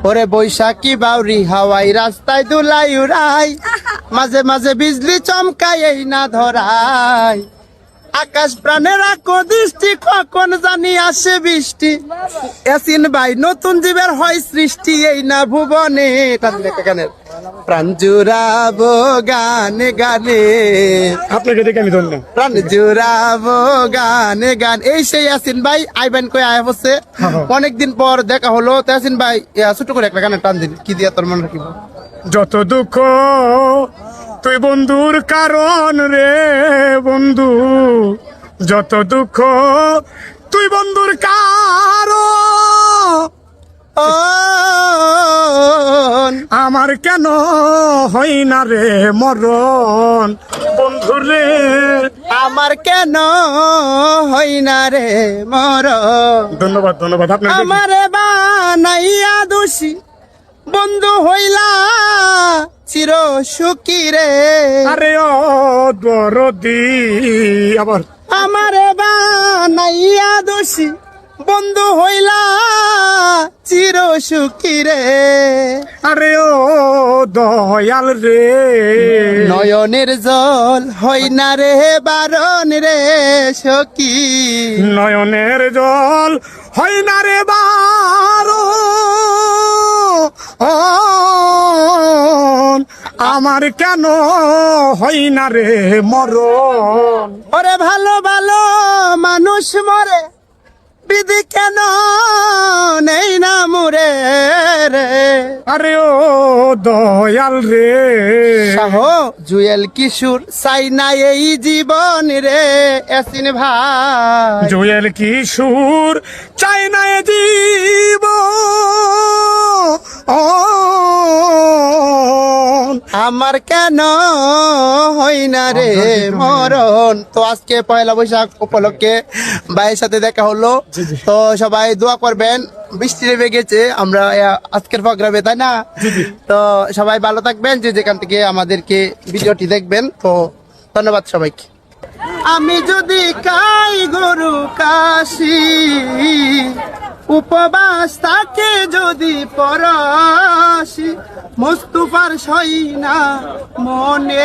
ওরে বৈশাখী বাউরি হাওয়াই রাস্তায় দুলাই উড়াই, মাঝে মাঝে বিজলি চমকাই এই না ধরাই। আকাশ প্রাণের আঁকো দৃষ্টি, কখন জানি আসে বৃষ্টি। ইয়াসিন ভাই নতুন জীবের হয় সৃষ্টি এই না ভুবনে। গানের প্রাণ জুড়াবো গানে গানে, আপনাকে দেখে আমি ধন্য। প্রাণ জুড়াবো গানে গান। এই সেই ইয়াসিন ভাই আইবেন কই আয় হচ্ছে অনেকদিন পর দেখা হলো। তো ইয়াসিন ভাই ছোট করে একটা গানের টান দিন, কি দিয়া তোর মনে রাখিব। যত দুঃখ তুই বন্ধুর কারণ রে বন্ধু, যত দুঃখ তুই বন্ধুর কারণ, আমার কেন হয় না রে মরণ বন্ধু রে, আমার কেন হয় না রে মরণ। ধন্যবাদ ধন্যবাদ। আপনার আমারে বানাইয়া দোষী বন্ধু হইলা চির সুখী রে। আরে ও দরদি আবার আমারে বানাইয়া দোষী বন্ধু হইলা চির সুখী রে। আরে ও দয়াল রে, নয়নের জল হয় না রে বারণ রে সখী, নয়নের জল হয় না রে বারণ, আমার কেন হয় না রে মরণ। ওরে ভালো ভালো মানুষ মরে, বিধি কেন নেই না মুরে রে। আরে ও দয়াল রে, শাহ জুয়েল কিশোর চাই না এই জীবন রে ইয়াসিন ভাই। জুয়েল কিশোর চাই না এ জীবন, আমার কেন হই না রে মরণ। তো আজকে পয়লা বৈশাখ উপলক্ষে ভাইয়ের সাথে দেখা হলো। তো সবাই দোয়া করবেন, বৃষ্টি নেমে গেছে আমরা আজকের প্রোগ্রামে, তাই না? তো সবাই ভালো থাকবেন, যে যেখান থেকে আমাদেরকে ভিডিওটি দেখবেন। তো ধন্যবাদ সবাইকে। আমি যদি কাই গরু কাশি, উপবাস থাকে যদি পরশি, মুস্তুফার সই না মনে।